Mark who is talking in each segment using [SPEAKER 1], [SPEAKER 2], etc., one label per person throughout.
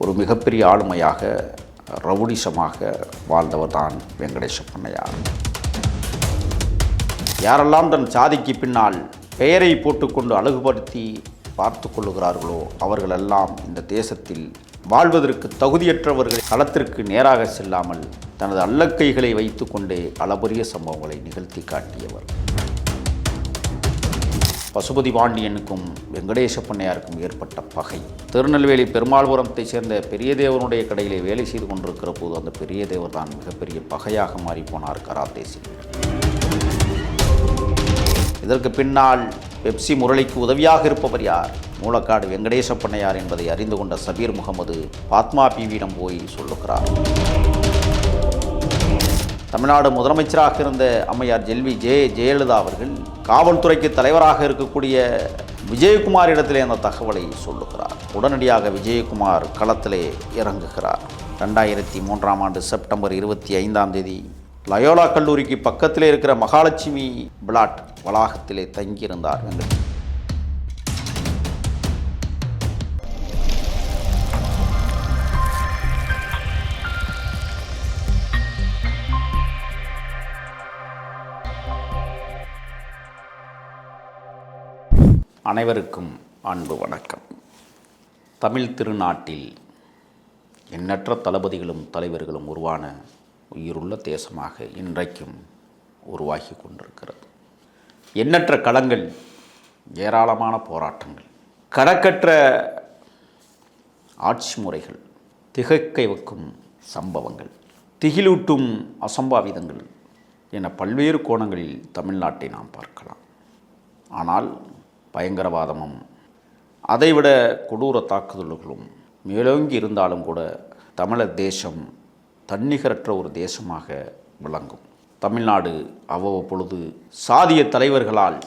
[SPEAKER 1] ஒரு மிகப்பெரிய ஆளுமையாக ரவுடிசமாக வாழ்ந்தவர் தான் வெங்கடேச பண்ணையார். யாரெல்லாம் தன் சாதிக்கு பின்னால் பெயரை போட்டுக்கொண்டு அழகுபடுத்தி பார்த்து கொள்ளுகிறார்களோ அவர்களெல்லாம் இந்த தேசத்தில் வாழ்வதற்கு தகுதியற்றவர்கள் களத்திற்கு நேராக செல்லாமல் தனது அல்லக்கைகளை வைத்து கொண்டே அளபரிய சம்பவங்களை நிகழ்த்தி காட்டியவர். பசுபதி பாண்டியனுக்கும் வெங்கடேச பண்ணையாருக்கும் ஏற்பட்ட பகை. திருநெல்வேலி பெருமாள்புரத்தைச் சேர்ந்த பெரியதேவனுடைய கடையிலே வேலை செய்து கொண்டிருக்கிற போது அந்த பெரியதேவர் தான் மிகப்பெரிய பகையாக மாறிப்போனார் கராத்தே சில்வி. இதற்கு பின்னால் பெப்சி முரளிக்கு உதவியாக இருப்பவர் யார்? மூலக்காடு வெங்கடேச பண்ணையார் என்பதை அறிந்து கொண்ட சபீர் முகமது பாத்மா பிவியிடம் போய் சொல்லுகிறார். தமிழ்நாடு முதலமைச்சராக இருந்த அம்மையார் செல்வி ஜெயலலிதா அவர்கள் காவல்துறைக்கு தலைவராக இருக்கக்கூடிய விஜயகுமார் இடத்திலே அந்த தகவலை சொல்லுகிறார். உடனடியாக விஜயகுமார் களத்திலே இறங்குகிறார். 2003 செப்டம்பர் 25 லயோலா கல்லூரிக்கு பக்கத்திலே இருக்கிற மகாலட்சுமி பிளாட் வளாகத்திலே தங்கியிருந்தார். அனைவருக்கும் அன்பு வணக்கம். தமிழ் திருநாட்டில் எண்ணற்ற தளபதிகளும் தலைவர்களும் உருவான உயிருள்ள தேசமாக இன்றைக்கும் உருவாகி கொண்டிருக்கிறது. எண்ணற்ற களங்கள், ஏராளமான போராட்டங்கள், கணக்கற்ற ஆட்சி முறைகள், திகைக்க வைக்கும் சம்பவங்கள், திகிலூட்டும் அசம்பாவிதங்கள் என பல்வேறு கோணங்களில் தமிழ்நாட்டை நாம் பார்க்கலாம். ஆனால் பயங்கரவாதமும் அதைவிட கொடூர தாக்குதல்களும் மேலோங்கி இருந்தாலும் கூட தமிழர் தேசம் தன்னிகரற்ற ஒரு தேசமாக விளங்கும். தமிழ்நாடு அவ்வப்பொழுது சாதிய தலைவர்களால்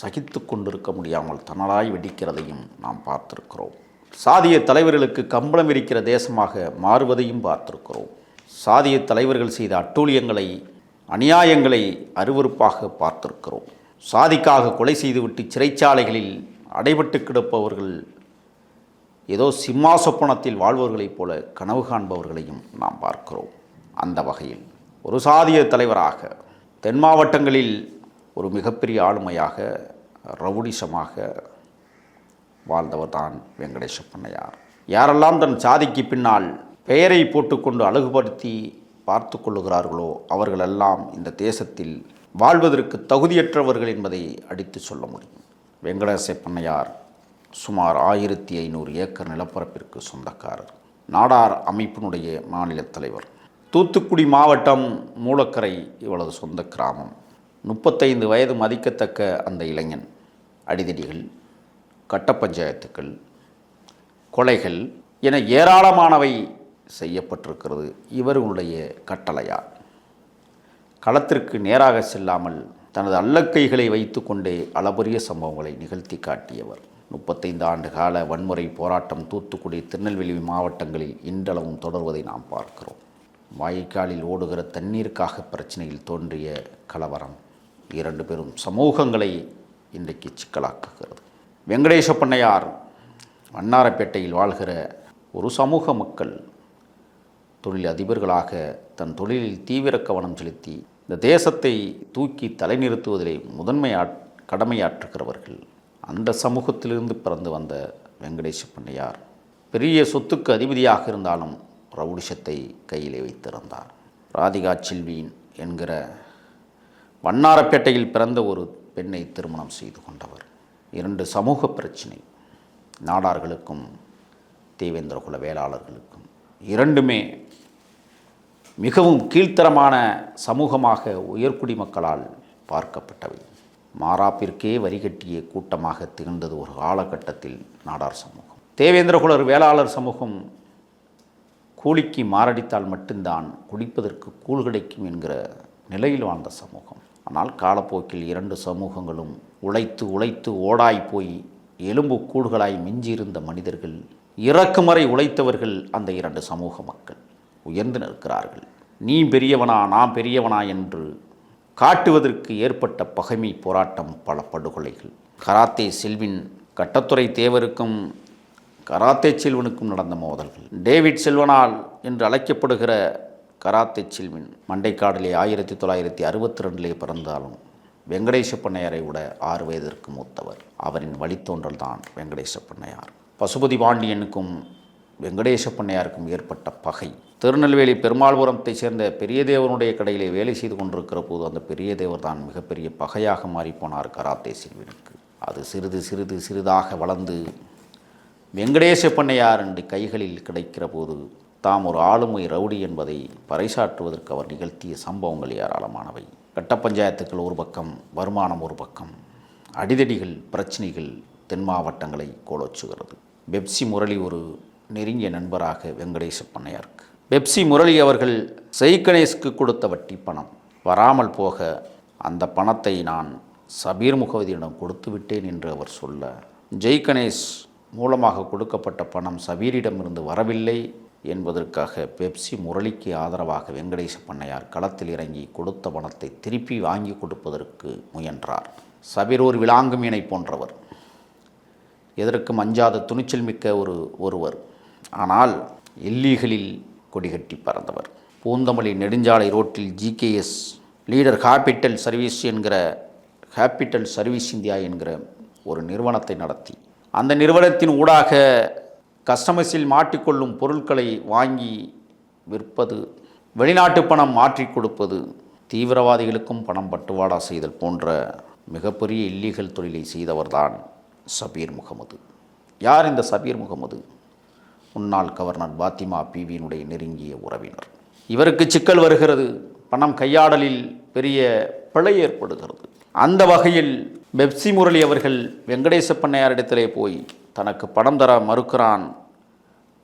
[SPEAKER 1] சகித்து கொண்டிருக்க முடியாமல் தனலாய் வெடிக்கிறதையும் நாம் பார்த்திருக்கிறோம். சாதிய தலைவர்களுக்கு கம்பளம் விரிக்கிற தேசமாக மாறுவதையும் பார்த்திருக்கிறோம். சாதிய தலைவர்கள் செய்த அட்டூழியங்களை, அநியாயங்களை அருவருப்பாக பார்த்திருக்கிறோம். சாதிக்காக கொலை செய்துவிட்டு சிறைச்சாலைகளில் அடைபட்டு கிடப்பவர்கள் ஏதோ சிம்மாசப்பனத்தில் வாழ்வர்களைப் போல கனவு காண்பவர்களையும் நாம் பார்க்கிறோம். அந்த வகையில் ஒரு சாதிய தலைவராக தென் மாவட்டங்களில் ஒரு மிகப்பெரிய ஆளுமையாக ரவுடிசமாக வாழ்ந்தவர் தான் வெங்கடேச பண்ணையார். யாரெல்லாம் தன் சாதிக்கு பின்னால் பெயரை போட்டுக்கொண்டு அழகுபடுத்தி பார்த்து கொள்ளுகிறார்களோ அவர்களெல்லாம் இந்த தேசத்தில் வாழ்வதற்கு தகுதியற்றவர்கள் என்பதை அடித்து சொல்ல முடியும். வெங்கடேச பண்ணையார் சுமார் 1500 ஏக்கர் நிலப்பரப்பிற்கு சொந்தக்காரர். நாடார் அமைப்பினுடைய மாநில தலைவர். தூத்துக்குடி மாவட்டம் மூலக்கரை இவளது சொந்த கிராமம். 35 வயது மதிக்கத்தக்க அந்த இளைஞன் அடிதடிகள், கட்ட பஞ்சாயத்துக்கள், கொலைகள் என ஏராளமானவை செய்யப்பட்டிருக்கிறது இவர்களுடைய கட்டளையால். களத்திற்கு நேராக செல்லாமல் தனது அல்லக்கைகளை வைத்து கொண்டே அளபரிய சம்பவங்களை நிகழ்த்தி காட்டியவர். 35 ஆண்டு கால வன்முறை போராட்டம் தூத்துக்குடி, திருநெல்வேலி மாவட்டங்களில் இன்றளவும் தொடர்வதை நாம் பார்க்கிறோம். வாய்க்காலில் ஓடுகிற தண்ணீருக்காக பிரச்சனையில் தோன்றிய கலவரம் 2 பெரும் சமூகங்களை இன்றைக்கு சிக்கலாக்குகிறது. வெங்கடேச பண்ணையார் வண்ணாரப்பேட்டையில் வாழ்கிற ஒரு சமூக மக்கள் தொழில் அதிபர்களாக தன் தொழிலில் தீவிர கவனம் செலுத்தி இந்த தேசத்தை தூக்கி தலைநிறுத்துவதிலே முதன்மை கடமையாற்றுகிறவர்கள். அந்த சமூகத்திலிருந்து பிறந்து வந்த வெங்கடேச பண்ணையார் பெரிய சொத்துக்கு அதிபதியாக இருந்தாலும் ரவுடிசத்தை கையிலே வைத்திருந்தார். ராதிகா செல்வி என்கிற வண்ணாரப்பேட்டையில் பிறந்த ஒரு பெண்ணை திருமணம் செய்து கொண்டவர். 2 சமூக பிரச்சினை, நாடார்களுக்கும் தேவேந்திரகுல வேளாளர்களுக்கும், 2மே மிகவும் கீழ்த்தரமான சமூகமாக உயர்குடி மக்களால் பார்க்கப்பட்டவை. மாறாப்பிற்கே வரிகட்டிய கூட்டமாக திகழ்ந்தது ஒரு காலகட்டத்தில் நாடார் சமூகம். தேவேந்திரகுலர் வேளாளர் சமூகம் கூலிக்கு மாரடித்தால் மட்டும்தான் குடிப்பதற்கு கூழ் கிடைக்கும் என்கிற நிலையில் வாழ்ந்த சமூகம். ஆனால் காலப்போக்கில் 2 சமூகங்களும் உழைத்து உழைத்து ஓடாய் போய் எலும்பு கூடுகளாய் மிஞ்சியிருந்த மனிதர்கள், இறக்குமறை உழைத்தவர்கள் அந்த 2 சமூக மக்கள் உயர்ந்து நிற்கிறார்கள். நீ பெரியவனா நான் பெரியவனா என்று காட்டுவதற்கு ஏற்பட்ட பகைமை போராட்டம், பல படுகொலைகள். கராத்தே செல்வின் கட்டத்துறை தேவருக்கும் கராத்தே செல்வனுக்கும் நடந்த மோதல்கள். டேவிட் செல்வனால் என்று அழைக்கப்படுகிற கராத்தே செல்வன் மண்டைக்காடிலே 1962 பிறந்தாலும் வெங்கடேச பண்ணையாரை விட 6 வயதிற்கு மூத்தவர். அவரின் வழித்தோன்றல் தான் வெங்கடேச பண்ணையார். பசுபதி பாண்டியனுக்கும் வெங்கடேச பண்ணையாருக்கும் ஏற்பட்ட பகை. திருநெல்வேலி பெருமாள்புரத்தை சேர்ந்த பெரியதேவனுடைய கடையிலே வேலை செய்து கொண்டிருக்கிற போது அந்த பெரியதேவர் தான் மிகப்பெரிய பகையாக மாறிப்போனார் கராத்தே செல்வனுக்கு. அது சிறிதாக வளர்ந்து வெங்கடேச பண்ணையார் என்று கைகளில் கிடைக்கிற போது தாம் ஒரு ஆளுமை ரவுடி என்பதை பறைசாற்றுவதற்கு அவர் நிகழ்த்திய சம்பவங்கள் ஏராளமானவை. கட்ட பஞ்சாயத்துக்கள் ஒரு பக்கம், வருமானம் ஒரு பக்கம், அடிதடிகள், பிரச்சனைகள் தென் மாவட்டங்களை கோலோச்சுகிறது. பெப்சி முரளி ஒரு நெருங்கிய நண்பராக வெங்கடேச பண்ணையாருக்கு. பெப்சி முரளி அவர்கள் ஜெய்கணேஷ்க்கு கொடுத்த வட்டி பணம் வராமல் போக அந்த பணத்தை நான் சபீர் முகமதியிடம் கொடுத்து விட்டேன் என்று அவர் சொல்ல, ஜெய்கணேஷ் மூலமாக கொடுக்கப்பட்ட பணம் சபீரிடமிருந்து வரவில்லை என்பதற்காக பெப்சி முரளிக்கு ஆதரவாக வெங்கடேச பண்ணையார் களத்தில் இறங்கி கொடுத்த பணத்தை திருப்பி வாங்கி கொடுப்பதற்கு முயன்றார். சபீர் ஒரு விலாங்கு மீனை போன்றவர், எதற்கும் அஞ்சாத துணிச்சல் மிக்க ஒருவர். ஆனால் இல்லீகலில் கொடிகட்டி பறந்தவர். பூந்தமல்லி நெடுஞ்சாலை ரோட்டில் GKS leader capital service India என்கிற ஒரு நிறுவனத்தை நடத்தி அந்த நிறுவனத்தின் ஊடாக கஸ்டமர்ஸில் மாட்டிக்கொள்ளும் பொருட்களை வாங்கி விற்பது, வெளிநாட்டு பணம் மாற்றி கொடுப்பது, தீவிரவாதிகளுக்கும் பணம் பட்டுவாடா செய்தல் போன்ற மிகப்பெரிய இல்லீகல் தொழிலை செய்தவர்தான் சபீர் முகமது. யார் இந்த சபீர் முகமது? முன்னாள் கவர்னர் பாத்திமா பீவியினுடைய நெருங்கிய உறவினர். இவருக்கு சிக்கல் வருகிறது. பணம் கையாடலில் பெரிய பிழை ஏற்படுகிறது. அந்த வகையில் பெப்சி முரளி அவர்கள் வெங்கடேச பண்ணையாரிடத்திலே போய் தனக்கு பணம் தர மறுக்கிறான்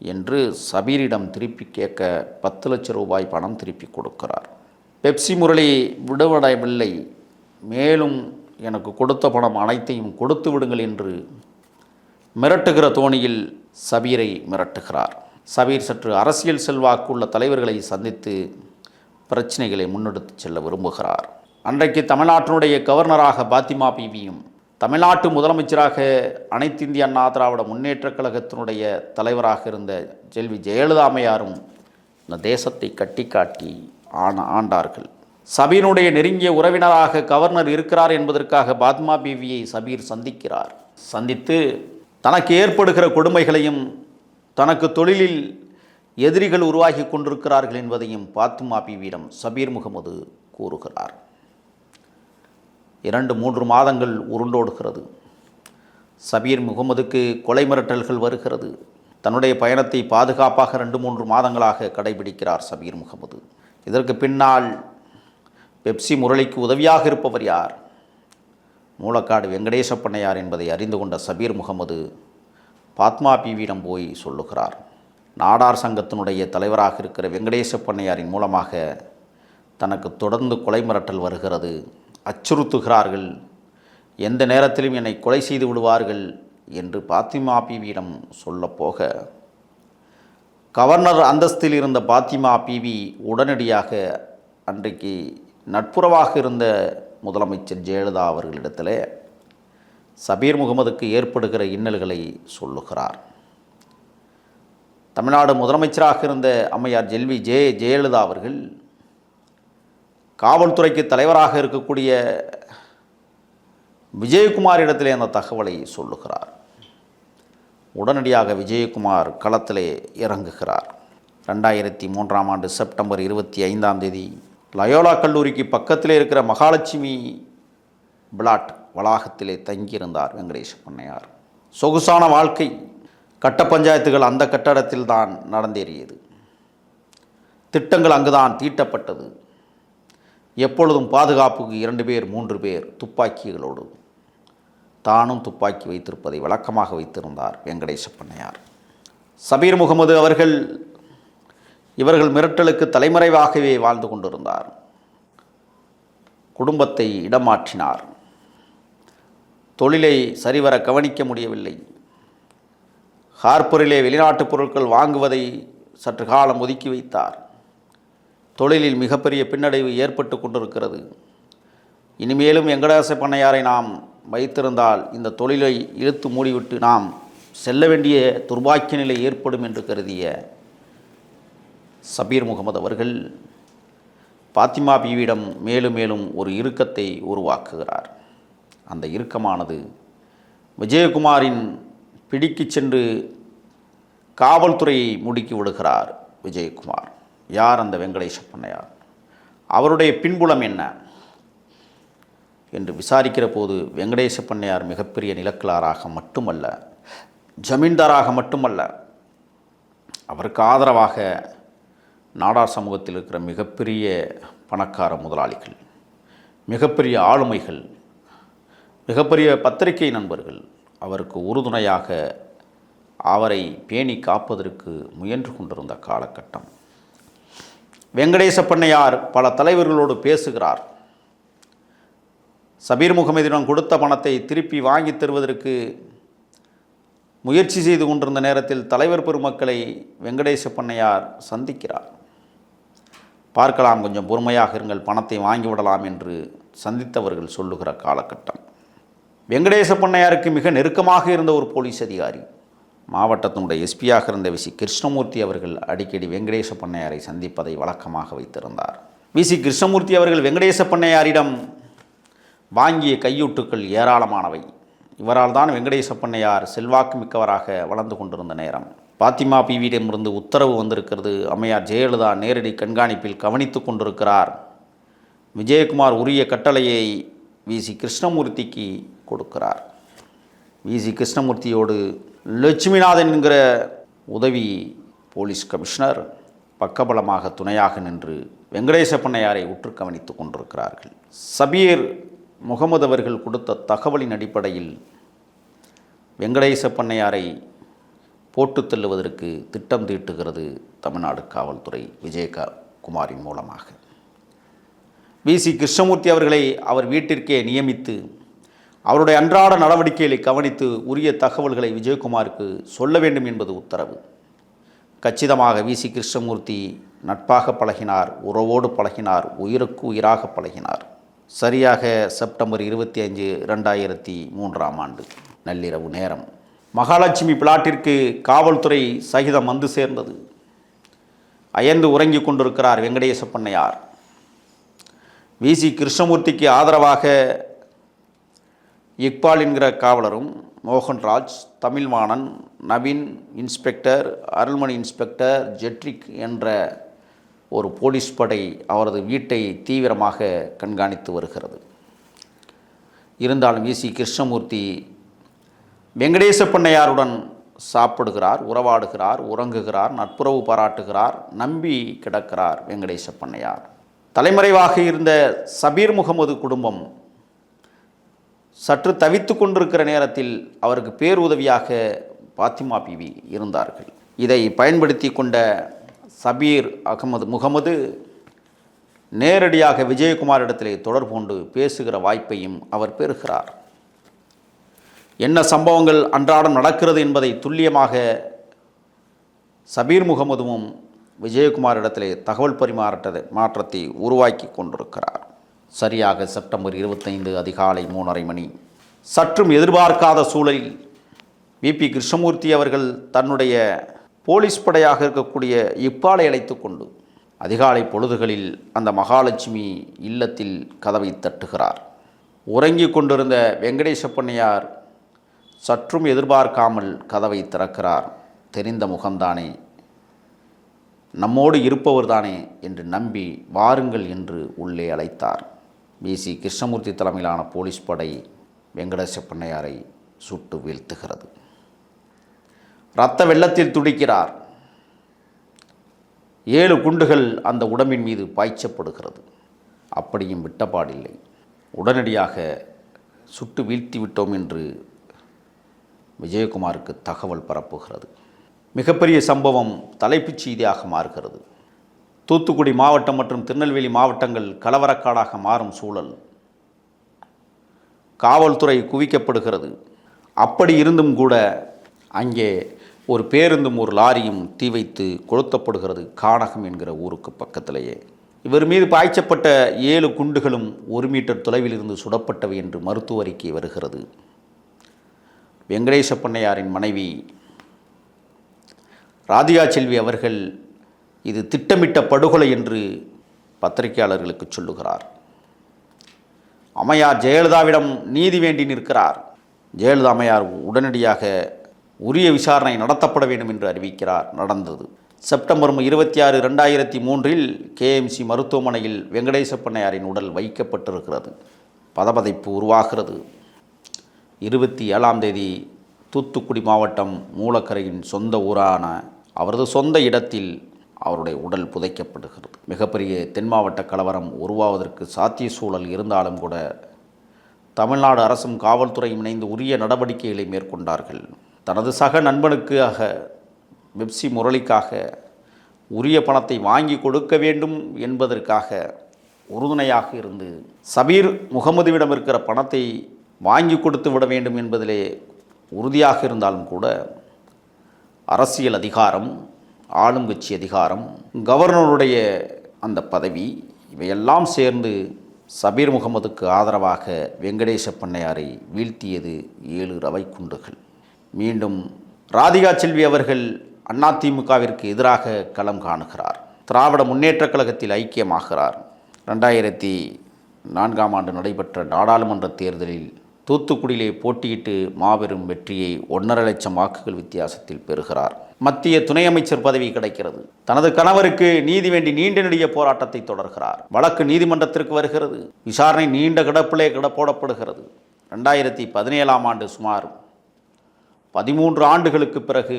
[SPEAKER 1] என்று சபீரிடம் திருப்பி கேட்க 10 லட்சம் ரூபாய் பணம் திருப்பி கொடுக்கிறார். பெப்சி முரளி விடுவடையவில்லை. மேலும் எனக்கு கொடுத்த பணம் அனைத்தையும் கொடுத்து விடுங்கள் என்று மிரட்டுகிற தோணியில் சபீரை மிரட்டுகிறார். சபீர் சற்று அரசியல் செல்வாக்குள்ள தலைவர்களை சந்தித்து பிரச்சனைகளை முன்னெடுத்து செல்ல விரும்புகிறார். அன்றைக்கு தமிழ்நாட்டினுடைய கவர்னராக பாத்திமா பீவியும், தமிழ்நாட்டு முதலமைச்சராக அனைத்து இந்திய அண்ணா திராவிட முன்னேற்றக் கழகத்தினுடைய தலைவராக இருந்த செல்வி ஜெயலலிதா அம்மையாரும் இந்த தேசத்தை கட்டி காட்டி ஆண்டார்கள். சபீருடைய நெருங்கிய உறவினராக கவர்னர் இருக்கிறார் என்பதற்காக பாத்மா பீவியை சபீர் சந்திக்கிறார். சந்தித்து தனக்கு ஏற்படுகிற கொடுமைகளையும் தனக்கு தொழிலில் எதிரிகள் உருவாகி கொண்டிருக்கிறார்கள் என்பதையும் பாத்மா பீவியிடம் சபீர் முகமது கூறுகிறார். 2-3 மாதங்கள் உருண்டோடுகிறது. சபீர் முகமதுக்கு கொலை மிரட்டல்கள் வருகிறது. தன்னுடைய பயணத்தை பாதுகாப்பாக 2-3 மாதங்களாக கடைபிடிக்கிறார் சபீர் முகமது. இதற்கு பின்னால் பெப்சி முரளிக்கு உதவியாக இருப்பவர் யார்? மூலக்காடு வெங்கடேச பண்ணையார் என்பதை அறிந்து கொண்ட சபீர் முகமது பாத்மா பீவியிடம் போய் சொல்லுகிறார். நாடார் சங்கத்தினுடைய தலைவராக இருக்கிற வெங்கடேச பண்ணையாரின் மூலமாக தனக்கு தொடர்ந்து கொலை மிரட்டல் வருகிறது, அச்சுறுத்துகிறார்கள், எந்த நேரத்திலும் என்னை கொலை செய்து விடுவார்கள் என்று பாத்திமா பீவியிடம் சொல்லப்போக, கவர்னர் அந்தஸ்தில் இருந்த பாத்திமா பீவி உடனடியாக அன்றைக்கு நட்புறவாக இருந்த முதலமைச்சர் ஜெயலலிதா அவர்களிடத்தில் சபீர் முகமதுக்கு ஏற்படுகிற இன்னல்களை சொல்லுகிறார். தமிழ்நாடு முதலமைச்சராக இருந்த அம்மையார் செல்வி ஜெயலலிதா அவர்கள் காவல்துறைக்கு தலைவராக இருக்கக்கூடிய விஜயகுமாரிடத்திலே அந்த தகவலை சொல்லுகிறார். உடனடியாக விஜயகுமார் களத்திலே இறங்குகிறார். 2003ஆம் ஆண்டு செப்டம்பர் 25 லயோலா கல்லூரிக்கு பக்கத்திலே இருக்கிற மகாலட்சுமி பிளாட் வளாகத்திலே தங்கியிருந்தார் வெங்கடேச பண்ணையார். சொகுசான வாழ்க்கை, கட்ட பஞ்சாயத்துகள் அந்த கட்டடத்தில் தான் நடந்தேறியது. திட்டங்கள் அங்குதான் தீட்டப்பட்டது. எப்பொழுதும் பாதுகாப்புக்கு 2 பேர் 3 பேர் துப்பாக்கிகளோடு, தானும் துப்பாக்கி வைத்திருப்பதை வழக்கமாக வைத்திருந்தார் வெங்கடேச பண்ணையார். சபீர் முகமது அவர்கள் இவர்கள் மிரட்டலுக்கு தலைமறைவாகவே வாழ்ந்து கொண்டிருந்தார். குடும்பத்தை இடமாற்றினார். தொழிலை சரிவர கவனிக்க முடியவில்லை. ஹார்பரிலே வெளிநாட்டு பொருட்கள் வாங்குவதை சற்று காலம் ஒதுக்கி வைத்தார். தொழிலில் மிகப்பெரிய பின்னடைவு ஏற்பட்டு கொண்டிருக்கிறது. இனிமேலும் வெங்கடேச பண்ணையாரை நாம் வைத்திருந்தால் இந்த தொழிலை இழுத்து மூடிவிட்டு நாம் செல்ல வேண்டிய துர்பாக்கிய நிலை ஏற்படும் என்று கருதிய சபீர் முகமது அவர்கள் பாத்திமா பீவியிடம் மேலும் மேலும் ஒரு இறுக்கத்தை உருவாக்குகிறார். அந்த இறுக்கமானது விஜயகுமாரின் பிடிக்கு சென்று காவல்துறையை முடுக்கி விடுகிறார். விஜயகுமார் யார்? அந்த வெங்கடேச பண்ணையார். அவருடைய பின்புலம் என்ன என்று விசாரிக்கிற போது வெங்கடேச பண்ணையார் மிகப்பெரிய நிலக்கிழாராக மட்டுமல்ல, ஜமீன்தாராக மட்டுமல்ல, அவருக்கு ஆதரவாக நாடார் சமூகத்தில் இருக்கிற மிகப்பெரிய பணக்கார முதலாளிகள், மிகப்பெரிய ஆளுமைகள், மிகப்பெரிய பத்திரிகை நண்பர்கள் அவருக்கு உறுதுணையாக அவரை பேணி காப்பதற்கு முயன்று கொண்டிருந்த காலகட்டம். வெங்கடேச பண்ணையார் பல தலைவர்களோடு பேசுகிறார். சபீர் முகமதிடம் கொடுத்த பணத்தை திருப்பி வாங்கி தருவதற்கு முயற்சி செய்து கொண்டிருந்த நேரத்தில் தலைவர் பெருமக்களை வெங்கடேச பண்ணையார் சந்திக்கிறார். பார்க்கலாம், கொஞ்சம் பொறுமையாக இருங்கள், பணத்தை வாங்கிவிடலாம் என்று சந்தித்தவர்கள் சொல்லுகிற காலகட்டம். வெங்கடேச பண்ணையாருக்கு மிக நெருக்கமாக இருந்த ஒரு போலீஸ் அதிகாரி, மாவட்டத்தினுடைய எஸ்பியாக இருந்த விசி கிருஷ்ணமூர்த்தி அவர்கள் அடிக்கடி வெங்கடேச பண்ணையாரை சந்திப்பதை வழக்கமாக வைத்திருந்தார். விசி கிருஷ்ணமூர்த்தி அவர்கள் வெங்கடேச பண்ணையாரிடம் வாங்கிய கையூட்டுக்கள் ஏராளமானவை. இவரால் தான் வெங்கடேச பண்ணையார் செல்வாக்கு மிக்கவராக வளர்ந்து கொண்டிருந்த நேரம். பாத்திமா பீவியிடமிருந்து உத்தரவு வந்திருக்கிறது. அம்மையார் ஜெயலலிதா நேரடி கண்காணிப்பில் கவனித்து கொண்டிருக்கிறார். விஜயகுமார் உரிய கட்டளையை விசி கிருஷ்ணமூர்த்திக்கு கொடுக்கிறார். விசி கிருஷ்ணமூர்த்தியோடு லட்சுமிநாதன் என்கிற உதவி போலீஸ் கமிஷனர் பக்கபலமாக துணையாக நின்று வெங்கடேச பண்ணையாரை உற்று கவனித்து கொண்டிருக்கிறார்கள். சபீர் முகமது அவர்கள் கொடுத்த தகவலின் அடிப்படையில் வெங்கடேச பண்ணையாரை போட்டு தள்ளுவதற்கு திட்டம் தீட்டுகிறது தமிழ்நாடு காவல்துறை விஜயகுமாரின் மூலமாக. விசி கிருஷ்ணமூர்த்தி அவர்களை அவர் வீட்டிற்கே நியமித்து அவருடைய அன்றாட நடவடிக்கைகளை கவனித்து உரிய தகவல்களை விஜயகுமாருக்கு சொல்ல வேண்டும் என்பது உத்தரவு. கச்சிதமாக விசி கிருஷ்ணமூர்த்தி நட்பாக பழகினார், உறவோடு பழகினார், உயிருக்கு உயிராக பழகினார். சரியாக செப்டம்பர் 25, 2003 நள்ளிரவு நேரம் மகாலட்சுமி பிளாட்டிற்கு காவல்துறை சகிதம் வந்து சேர்ந்தது. அயர்ந்து உறங்கிக் கொண்டிருக்கிறார் வெங்கடேச பண்ணையார். விசி கிருஷ்ணமூர்த்திக்கு ஆதரவாக இக்பால் என்கிற காவலரும், மோகன்ராஜ், தமிழ்வாணன், நவீன் இன்ஸ்பெக்டர், அருள்மணி இன்ஸ்பெக்டர், ஜெட்ரிக் என்ற ஒரு போலீஸ் படை அவரது வீட்டை தீவிரமாக கண்காணித்து வருகிறது. இருந்தாலும் விசி கிருஷ்ணமூர்த்தி வெங்கடேச பண்ணையாருடன் சாப்பிடுகிறார், உறவாடுகிறார், உறங்குகிறார், நட்புறவு பாராட்டுகிறார், நம்பி கிடக்கிறார் வெங்கடேச பண்ணையார். தலைமறைவாக இருந்த சபீர் முகமது குடும்பம் சற்று தவித்து கொண்டிருக்கிற நேரத்தில் அவருக்கு பேருதவியாக பாத்திமா பீவி இருந்தார்கள். இதை பயன்படுத்தி கொண்ட சபீர் முகமது நேரடியாக விஜயகுமாரிடத்திலே தொடர்பு கொண்டு பேசுகிற வாய்ப்பையும் அவர் பெறுகிறார். என்ன சம்பவங்கள் அன்றாடம் நடக்கிறது என்பதை துல்லியமாக சபீர் முகமதுவும் விஜயகுமாரிடத்திலே தகவல் மாற்றத்தை உருவாக்கி கொண்டிருக்கிறார். சரியாக செப்டம்பர் 25 அதிகாலை 3:30 சற்றும் எதிர்பார்க்காத சூழலில் விபி கிருஷ்ணமூர்த்தி அவர்கள் தன்னுடைய போலீஸ் படையாக இருக்கக்கூடிய இப்பாலை அழைத்து கொண்டு அதிகாலை பொழுதுகளில் அந்த மகாலட்சுமி இல்லத்தில் கதவை தட்டுகிறார். உறங்கிக் கொண்டிருந்த வெங்கடேச பண்ணையார் சற்றும் எதிர்பார்க்காமல் கதவை திறக்கிறார். தெரிந்த முகம்தானே, நம்மோடு இருப்பவர்தானே என்று நம்பி வாருங்கள் என்று உள்ளே அழைத்தார். விசி கிருஷ்ணமூர்த்தி தலைமையிலான போலீஸ் படை வெங்கடேச பண்ணையாரை சுட்டு வீழ்த்துகிறது. இரத்த வெள்ளத்தில் துடிக்கிறார். 7 குண்டுகள் அந்த உடம்பின் மீது பாய்ச்சப்படுகிறது. அப்படியும் விட்டப்பாடில்லை. உடனடியாக சுட்டு வீழ்த்தி விட்டோம் என்று விஜயகுமாருக்கு தகவல் பரப்புகிறது. மிகப்பெரிய சம்பவம் தலைப்புச் செய்தியாக மாறுகிறது. தூத்துக்குடி மாவட்டம் மற்றும் திருநெல்வேலி மாவட்டங்கள் கலவரக்காடாக மாறும் சூழல். காவல்துறை குவிக்கப்படுகிறது. அப்படி இருந்தும் கூட அங்கே ஒரு பேருந்தும் ஒரு லாரியும் தீ வைத்து கொளுத்தப்படுகிறது. கானகம் என்கிற ஊருக்கு பக்கத்திலேயே. இவர் மீது பாய்ச்சப்பட்ட 7 குண்டுகளும் 1 மீட்டர் தொலைவில் இருந்து சுடப்பட்டவை என்று மருத்துவ அறிக்கை வருகிறது. வெங்கடேச பண்ணையாரின் மனைவி ராதிகா செல்வி அவர்கள் இது திட்டமிட்ட படுகொலை என்று பத்திரிகையாளர்களுக்கு சொல்லுகிறார். அம்மையார் ஜெயலலிதாவிடம் நீதி வேண்டி நிற்கிறார். ஜெயலலிதா அம்மையார் உடனடியாக உரிய விசாரணை நடத்தப்பட வேண்டும் என்று அறிவிக்கிறார். நடந்தது. செப்டம்பர் 26, 2003 கேஎம்சி மருத்துவமனையில் வெங்கடேச பண்ணையாரின் உடல் வைக்கப்பட்டிருக்கிறது. பதபதைப்பு உருவாகிறது. 27ஆம் தேதி தூத்துக்குடி மாவட்டம் மூலக்கரையின் சொந்த ஊரான அவரது சொந்த இடத்தில் அவருடைய உடல் புதைக்கப்படுகிறது. மிகப்பெரிய தென் மாவட்ட கலவரம் உருவாவதற்கு சாத்திய சூழல் இருந்தாலும் கூட தமிழ்நாடு அரசும் காவல்துறையும் இணைந்து உரிய நடவடிக்கைகளை மேற்கொண்டார்கள். தனது சக நண்பனுக்காக பெப்சி முரளிக்காக உரிய பணத்தை வாங்கி கொடுக்க வேண்டும் என்பதற்காக உறுதுணையாக இருந்து சபீர் முகமதுவிடம் இருக்கிற பணத்தை வாங்கி கொடுத்து விட வேண்டும் என்பதிலே உறுதியாக இருந்தாலும் கூட அரசியல் அதிகாரம், ஆளுங்கட்சி அதிகாரம், கவர்னருடைய அந்த பதவி இவையெல்லாம் சேர்ந்து சபீர் முகமதுக்கு ஆதரவாக வெங்கடேச பண்ணையாரை வீழ்த்தியது 7 ரவை குண்டுகள். மீண்டும் ராதிகா செல்வி அவர்கள் அதிமுகவிற்கு எதிராக களம் காணுகிறார். திராவிட முன்னேற்றக் கழகத்தில் ஐக்கியமாகிறார். 2004ஆம் ஆண்டு நடைபெற்ற நாடாளுமன்ற தேர்தலில் தூத்துக்குடியிலே போட்டியிட்டு மாபெரும் வெற்றியை 1.5 லட்சம் வாக்குகள் வித்தியாசத்தில் பெறுகிறார். மத்திய துணை அமைச்சர் பதவி கிடைக்கிறது. தனது கணவருக்கு நீதி வேண்டி நீண்ட நெடிய போராட்டத்தை தொடர்கிறார். வழக்கு நீதிமன்றத்திற்கு வருகிறது. விசாரணை நீண்ட கிடப்பிலே போடப்படுகிறது. 2017ஆம் ஆண்டு சுமார் 13 ஆண்டுகளுக்கு பிறகு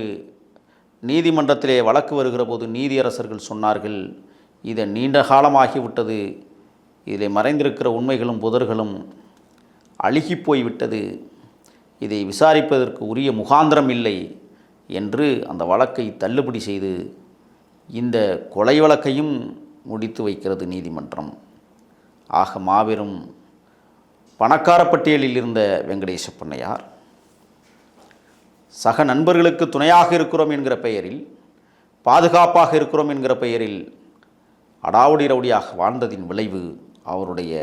[SPEAKER 1] நீதிமன்றத்திலே வழக்கு வருகிற போது நீதியரசர்கள் சொன்னார்கள், இதை நீண்ட காலமாகிவிட்டது, இதில் மறைந்திருக்கிற உண்மைகளும் புதர்களும் அழுகி போய்விட்டது, இதை விசாரிப்பதற்கு உரிய முகாந்திரம் இல்லை என்று அந்த வழக்கை தள்ளுபடி செய்து இந்த கொலை வழக்கையும் முடித்து வைக்கிறது நீதிமன்றம். ஆக மாபெரும் பணக்கார பட்டியலில் இருந்த வெங்கடேச பண்ணையார் சக நண்பர்களுக்கு துணையாக இருக்கிறோம் என்கிற பெயரில், பாதுகாப்பாக இருக்கிறோம் என்கிற பெயரில் அடாவடி ரவுடியாக வாழ்ந்ததின் விளைவு அவருடைய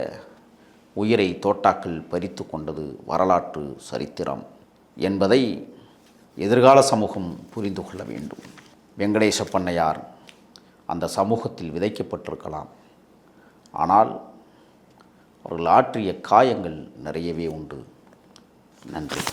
[SPEAKER 1] உயிரை தோட்டாக்கள் பறித்து கொண்டது வரலாற்று சரித்திரம் என்பதை எதிர்கால சமூகம் புரிந்து கொள்ள வேண்டும். வெங்கடேச பண்ணையார் அந்த சமூகத்தில் விதைக்கப்பட்டிருக்கலாம். ஆனால் அவர்கள் ஆற்றிய காயங்கள் நிறையவே உண்டு. நன்றி.